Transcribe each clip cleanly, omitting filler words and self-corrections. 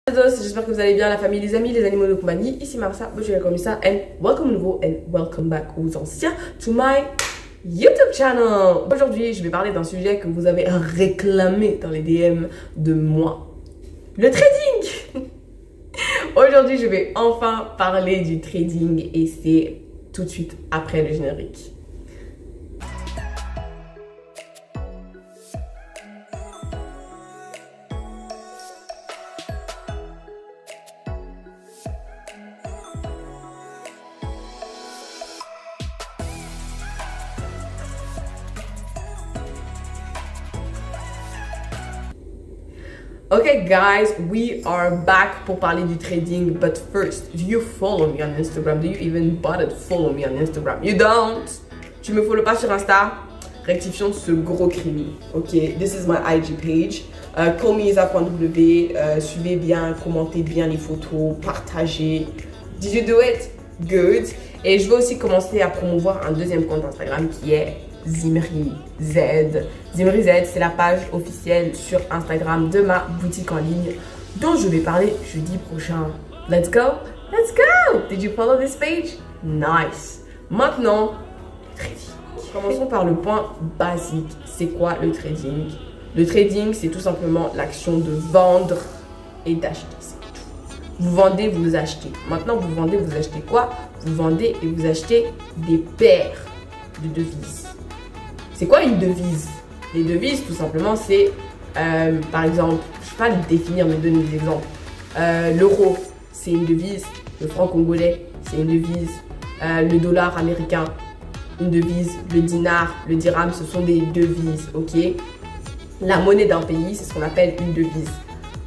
J'espère que vous allez bien, la famille, les amis, les animaux de compagnie. Ici Marissa, je suis comme ça, and welcome nouveau and welcome back aux anciens to my YouTube channel. Aujourd'hui, je vais parler d'un sujet que vous avez réclamé dans les DM de moi. Le trading. Aujourd'hui, je vais enfin parler du trading et c'est tout de suite après le générique. Okay guys, we are back pour parler du trading, but first, do you follow me on Instagram? Do you even bother to follow me on Instagram? You don't? Tu me follow pas sur Insta? Rectifions ce gros crime. Ok, this is my IG page. Call me Isa.w. Suivez bien, commentez bien les photos, partagez. Did you do it? Good. Et je vais aussi commencer à promouvoir un deuxième compte Instagram qui est Zimri Z. Zimri Z, c'est la page officielle sur Instagram de ma boutique en ligne dont je vais parler jeudi prochain. Let's go! Let's go! Did you follow this page? Nice! Maintenant, le trading. Commençons par le point basique. C'est quoi le trading? Le trading, c'est tout simplement l'action de vendre et d'acheter. C'est tout. Vous vendez, vous achetez. Maintenant, vous vendez, vous achetez quoi? Vous vendez et vous achetez des paires de devises. C'est quoi une devise? Les devises, tout simplement, c'est, par exemple, je ne sais pas le définir, mais donner des exemples. L'euro, c'est une devise. Le franc congolais, c'est une devise. Le dollar américain, une devise. Le dinar, le dirham, ce sont des devises, ok? La monnaie d'un pays, c'est ce qu'on appelle une devise.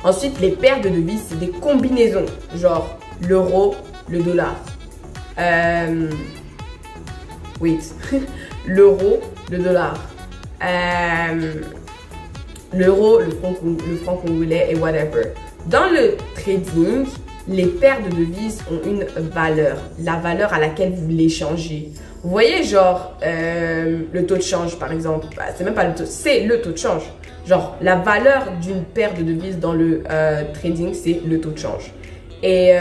Ensuite, les paires de devises, c'est des combinaisons. Genre, l'euro, le dollar. Wait. L'euro, le dollar, l'euro, le franc congolais et whatever. Dans le trading, les paires de devises ont une valeur, la valeur à laquelle vous l'échangez. Vous voyez genre le taux de change par exemple, bah, c'est même pas le taux, c'est le taux de change. Genre la valeur d'une paire de devises dans le trading, c'est le taux de change. Et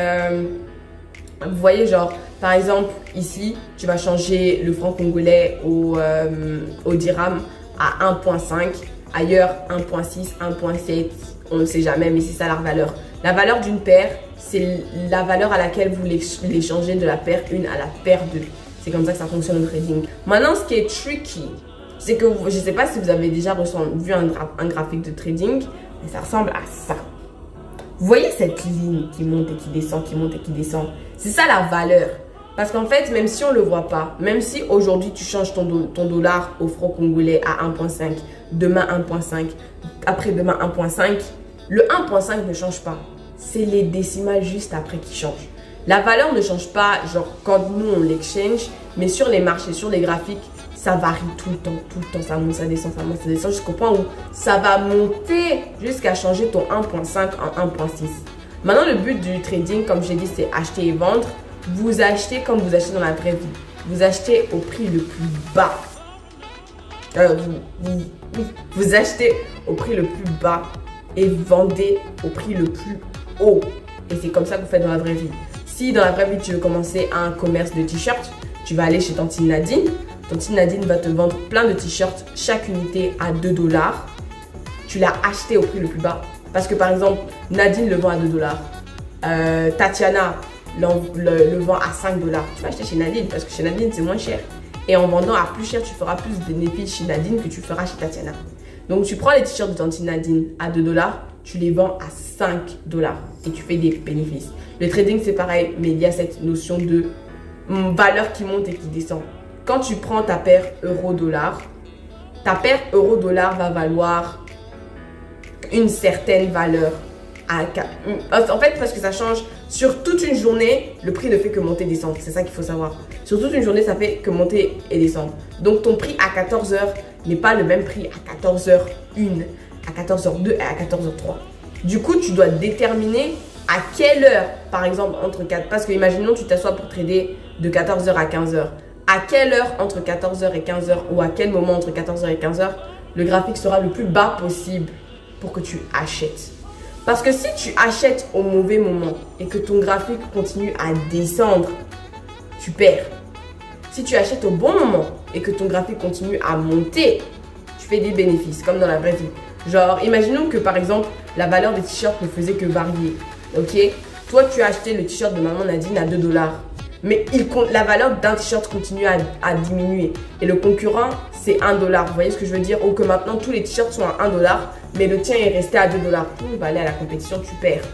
vous voyez genre par exemple ici tu vas changer le franc congolais au dirham à 1.5, ailleurs 1.6, 1.7, on ne sait jamais, mais c'est ça la valeur. La valeur d'une paire, c'est la valeur à laquelle vous l'échangez de la paire 1 à la paire 2. C'est comme ça que ça fonctionne au trading. Maintenant, ce qui est tricky, c'est que je ne sais pas si vous avez déjà vu un graphique de trading, mais ça ressemble à ça. Vous voyez cette ligne qui monte et qui descend, qui monte et qui descend? C'est ça la valeur. Parce qu'en fait, même si on ne le voit pas, même si aujourd'hui tu changes ton dollar au franc congolais à 1.5, demain 1.5, après-demain 1.5, le 1.5 ne change pas. C'est les décimales juste après qui changent. La valeur ne change pas, genre quand nous on l'exchange, mais sur les marchés, sur les graphiques, ça varie tout le temps, ça monte, ça descend, jusqu'au point où ça va monter jusqu'à changer ton 1.5 en 1.6. Maintenant, le but du trading, comme j'ai dit, c'est acheter et vendre. Vous achetez comme vous achetez dans la vraie vie. Vous achetez au prix le plus bas. Vous achetez au prix le plus bas et vendez au prix le plus haut. Et c'est comme ça que vous faites dans la vraie vie. Si dans la vraie vie, tu veux commencer un commerce de t-shirts, tu vas aller chez Tantine Nadine. Tantine Nadine va te vendre plein de t-shirts, chaque unité à 2 $. Tu l'as acheté au prix le plus bas. Parce que par exemple, Nadine le vend à 2 $. Tatiana le vend à 5 $. Tu vas acheter chez Nadine parce que chez Nadine, c'est moins cher. Et en vendant à plus cher, tu feras plus de bénéfices chez Nadine que tu feras chez Tatiana. Donc, tu prends les t-shirts de Tantine Nadine à 2 $, tu les vends à 5 $ et tu fais des bénéfices. Le trading, c'est pareil, mais il y a cette notion de valeur qui monte et qui descend. Quand tu prends ta paire euro-dollar, ta paire euro-dollar va valoir une certaine valeur. En fait, parce que ça change sur toute une journée, le prix ne fait que monter et descendre. C'est ça qu'il faut savoir. Sur toute une journée, ça fait que monter et descendre. Donc, ton prix à 14h n'est pas le même prix à 14h01, à 14h02 et à 14h03. Du coup, tu dois déterminer à quelle heure, par exemple, entre 4... Parce que imaginons, tu t'assois pour trader de 14h à 15h. À quelle heure entre 14h et 15h ou à quel moment entre 14h et 15h, le graphique sera le plus bas possible pour que tu achètes. Parce que si tu achètes au mauvais moment et que ton graphique continue à descendre, tu perds. Si tu achètes au bon moment et que ton graphique continue à monter, tu fais des bénéfices, comme dans la vraie vie. Genre, imaginons que par exemple, la valeur des t-shirts ne faisait que varier. Ok? Toi, tu as acheté le t-shirt de Maman Nadine à 2 $. Mais la valeur d'un t-shirt continue à diminuer. Et le concurrent, c'est 1 $. Vous voyez ce que je veux dire? Ou que maintenant, tous les t-shirts sont à 1 $, mais le tien est resté à 2 $. Tout va aller à la compétition, tu perds.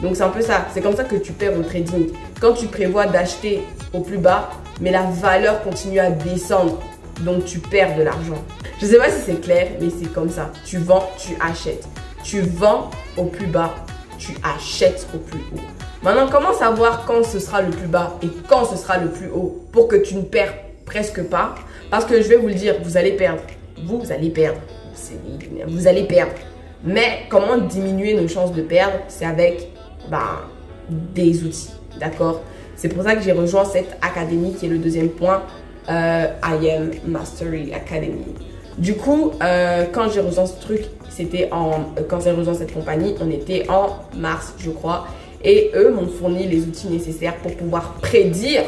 Donc, c'est un peu ça. C'est comme ça que tu perds au trading. Quand tu prévois d'acheter au plus bas, mais la valeur continue à descendre. Donc, tu perds de l'argent. Je ne sais pas si c'est clair, mais c'est comme ça. Tu vends, tu achètes. Tu vends au plus bas, tu achètes au plus haut. Maintenant, comment savoir quand ce sera le plus bas et quand ce sera le plus haut pour que tu ne perds presque pas? Parce que je vais vous le dire, vous allez perdre. Vous allez perdre. Vous allez perdre. Mais comment diminuer nos chances de perdre? C'est avec des outils. D'accord? C'est pour ça que j'ai rejoint cette académie qui est le deuxième point. I Am Mastery Academy. Du coup, quand j'ai rejoint ce truc, quand j'ai rejoint cette compagnie, on était en mars, je crois. Et eux m'ont fourni les outils nécessaires pour pouvoir prédire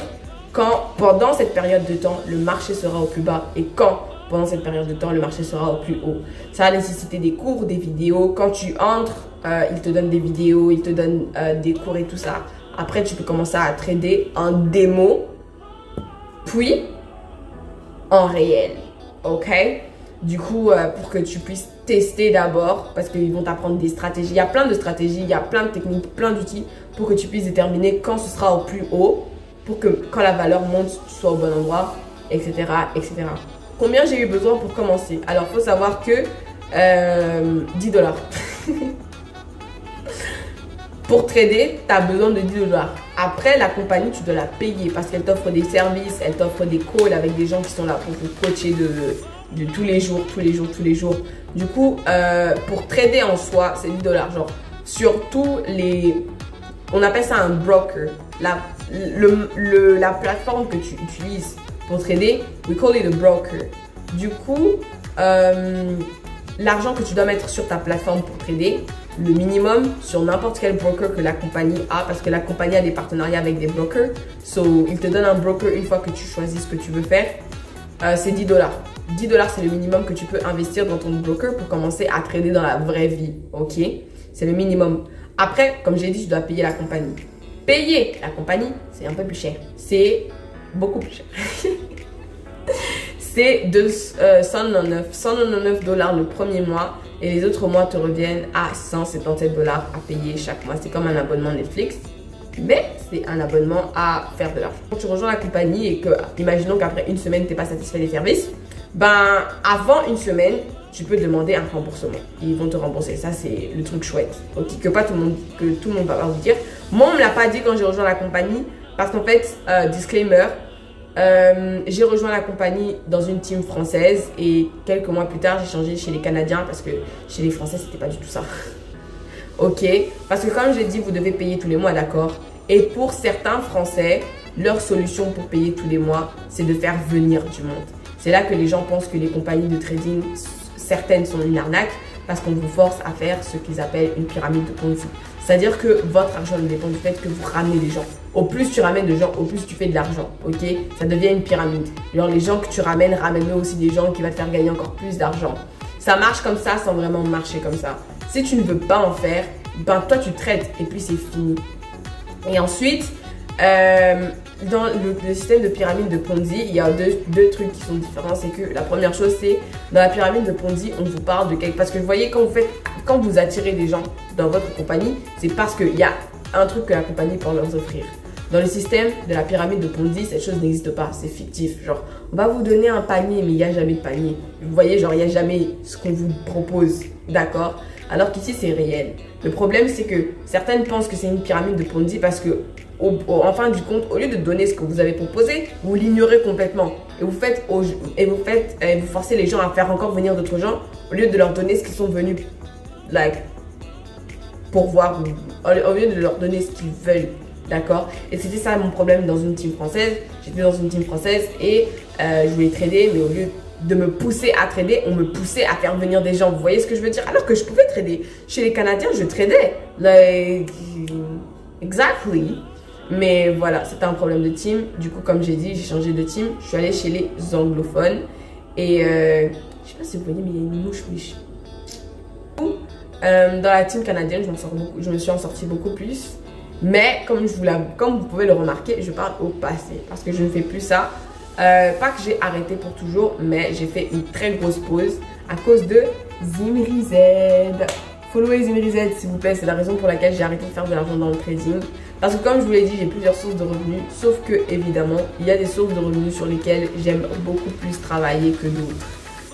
quand, pendant cette période de temps, le marché sera au plus bas et quand, pendant cette période de temps, le marché sera au plus haut. Ça a nécessité des cours, des vidéos. Quand tu entres, ils te donnent des vidéos, ils te donnent des cours et tout ça. Après, tu peux commencer à trader en démo, puis en réel. Ok? Du coup, pour que tu puisses tester d'abord, parce qu'ils vont t'apprendre des stratégies. Il y a plein de stratégies, il y a plein de techniques, plein d'outils pour que tu puisses déterminer quand ce sera au plus haut, pour que quand la valeur monte, tu sois au bon endroit, etc. etc. Combien j'ai eu besoin pour commencer? Alors, il faut savoir que 10 $. Pour trader, tu as besoin de 10 $. Après, la compagnie, tu dois la payer parce qu'elle t'offre des services, elle t'offre des calls avec des gens qui sont là pour vous coacher de tous les jours. Du coup, pour trader en soi, c'est 10 $. Genre, sur tous les... On appelle ça un broker. La plateforme que tu utilises pour trader, we call it a broker. Du coup, l'argent que tu dois mettre sur ta plateforme pour trader, le minimum sur n'importe quel broker que la compagnie a, parce que la compagnie a des partenariats avec des brokers. So, ils te donnent un broker une fois que tu choisis ce que tu veux faire. C'est 10 $. 10 $, c'est le minimum que tu peux investir dans ton broker pour commencer à trader dans la vraie vie. Ok? C'est le minimum. Après, comme j'ai dit, tu dois payer la compagnie. Payer la compagnie, c'est un peu plus cher. C'est beaucoup plus cher. C'est de 199 $ le premier mois et les autres mois te reviennent à 177 $ à payer chaque mois. C'est comme un abonnement Netflix, mais c'est un abonnement à faire de l'argent. Quand tu rejoins la compagnie et que, imaginons qu'après une semaine, tu n'es pas satisfait des services, ben avant une semaine, tu peux demander un remboursement. Ils vont te rembourser. Ça, c'est le truc chouette. Ok, que tout le monde va pas vous dire. Moi, on me l'a pas dit quand j'ai rejoint la compagnie parce qu'en fait, disclaimer, j'ai rejoint la compagnie dans une team française et quelques mois plus tard, j'ai changé chez les Canadiens parce que chez les Français, c'était pas du tout ça. Ok, parce que comme j'ai dit, vous devez payer tous les mois, d'accord? Et pour certains Français, leur solution pour payer tous les mois, c'est de faire venir du monde. C'est là que les gens pensent que les compagnies de trading, certaines sont une arnaque parce qu'on vous force à faire ce qu'ils appellent une pyramide de Ponzi. C'est-à-dire que votre argent dépend du fait que vous ramenez des gens. Au plus tu ramènes de gens, au plus tu fais de l'argent, ok? Ça devient une pyramide. Genre les gens que tu ramènes, ramène-eux aussi des gens qui vont te faire gagner encore plus d'argent. Ça marche comme ça sans vraiment marcher comme ça. Si tu ne veux pas en faire, ben toi tu traites et puis c'est fini. Et ensuite, dans le système de pyramide de Ponzi, il y a deux trucs qui sont différents. C'est que la première chose, c'est dans la pyramide de Ponzi, on vous parle de quelque... Parce que vous voyez, quand vous attirez des gens dans votre compagnie, c'est parce qu'il y a un truc que la compagnie peut leur offrir. Dans le système de la pyramide de Ponzi, cette chose n'existe pas, c'est fictif. Genre, on va vous donner un panier, mais il n'y a jamais de panier. Vous voyez, genre, il n'y a jamais ce qu'on vous propose, d'accord? Alors qu'ici, c'est réel. Le problème, c'est que certaines pensent que c'est une pyramide de Ponzi parce que, en fin du compte, au lieu de donner ce que vous avez proposé, vous l'ignorez complètement. Et vous forcez les gens à faire encore venir d'autres gens au lieu de leur donner ce qu'ils sont venus, pour voir, au lieu de leur donner ce qu'ils veulent. D'accord? Et c'était ça mon problème dans une team française. J'étais dans une team française et je voulais trader, mais au lieu de me pousser à trader, on me poussait à faire venir des gens. Vous voyez ce que je veux dire? Alors que je pouvais trader. Chez les Canadiens, je tradais. Like, exactly. Mais voilà, c'était un problème de team. Du coup, comme j'ai dit, j'ai changé de team. Je suis allée chez les anglophones. Et je sais pas si vous voyez, mais il y a une mouche, oui. Dans la team canadienne, je me suis en sortie beaucoup plus. Mais comme vous pouvez le remarquer, je parle au passé. Parce que je ne fais plus ça. Pas que j'ai arrêté pour toujours, mais j'ai fait une très grosse pause à cause de Zimri-Z. Followez Zimri-Z s'il vous plaît, c'est la raison pour laquelle j'ai arrêté de faire de l'argent dans le trading. Parce que comme je vous l'ai dit, j'ai plusieurs sources de revenus. Sauf que évidemment, il y a des sources de revenus sur lesquelles j'aime beaucoup plus travailler que d'autres.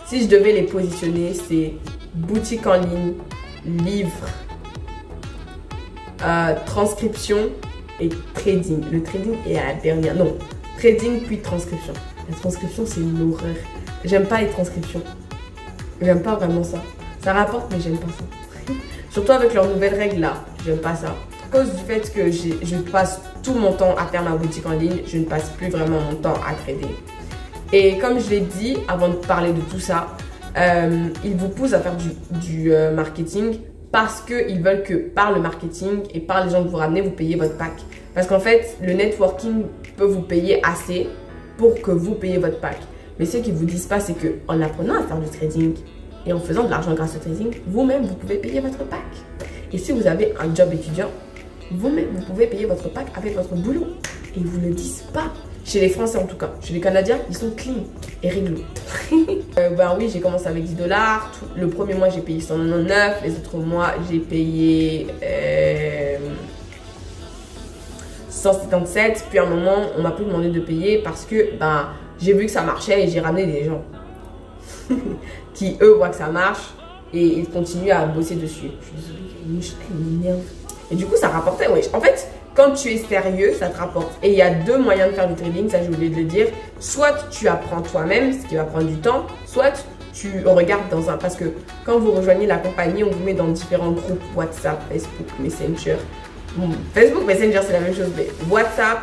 Si je devais les positionner, c'est boutique en ligne, livre, transcription et trading. Le trading est à la dernière. Non, trading puis transcription. La transcription, c'est une horreur. J'aime pas les transcriptions. J'aime pas vraiment ça. Ça rapporte, mais j'aime pas ça. Surtout avec leurs nouvelles règles là, j'aime pas ça. À cause du fait que je passe tout mon temps à faire ma boutique en ligne, je ne passe plus vraiment mon temps à trader. Et comme je l'ai dit avant de parler de tout ça, ils vous poussent à faire du marketing parce qu'ils veulent que par le marketing et par les gens que vous ramenez, vous payez votre pack. Parce qu'en fait, le networking peut vous payer assez pour que vous payiez votre pack. Mais ce qu'ils ne vous disent pas, c'est qu'en apprenant à faire du trading et en faisant de l'argent grâce au trading, vous-même, vous pouvez payer votre pack. Et si vous avez un job étudiant, vous-même, vous pouvez payer votre pack avec votre boulot. Et ils ne vous le disent pas. Chez les Français en tout cas. Chez les Canadiens, ils sont clean et réglo. Ben oui, j'ai commencé avec 10 $. Le premier mois, j'ai payé 199. Les autres mois, j'ai payé 157. Puis à un moment, on m'a plus demandé de payer parce que ben, j'ai vu que ça marchait et j'ai ramené des gens qui, eux, voient que ça marche et ils continuent à bosser dessus. Je suis désolée, il y a une mouche, elle m'énerve. Et du coup, ça rapportait, oui. En fait, quand tu es sérieux, ça te rapporte. Et il y a deux moyens de faire du trading, ça j'ai oublié de le dire. Soit tu apprends toi-même, ce qui va prendre du temps, soit tu regardes dans un... Parce que quand vous rejoignez la compagnie, on vous met dans différents groupes, WhatsApp, Facebook, Messenger. Bon, Facebook, Messenger, c'est la même chose, mais WhatsApp,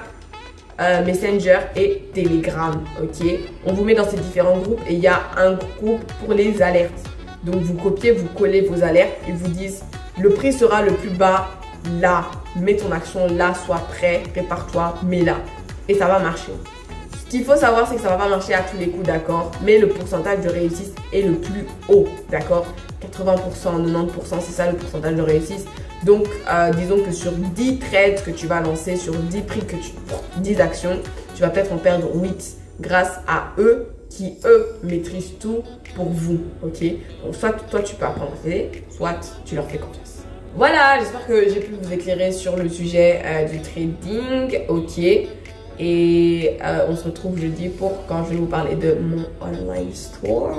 Messenger et Telegram, ok? On vous met dans ces différents groupes et il y a un groupe pour les alertes. Donc vous copiez, vous collez vos alertes et vous disent le prix sera le plus bas là, mets ton action là, sois prêt, prépare-toi, mets là. Et ça va marcher. Ce qu'il faut savoir, c'est que ça va pas marcher à tous les coups, d'accord? Mais le pourcentage de réussite est le plus haut, d'accord? 80%, 90%, c'est ça le pourcentage de réussite. Donc, disons que sur 10 trades que tu vas lancer, sur 10 prix 10 actions, tu vas peut-être en perdre 8 grâce à eux qui, eux, maîtrisent tout pour vous, ok? Donc, soit toi, tu peux apprendre à faire, soit tu leur fais confiance. Voilà, j'espère que j'ai pu vous éclairer sur le sujet du trading, ok? Et on se retrouve jeudi pour quand je vais vous parler de mon online store.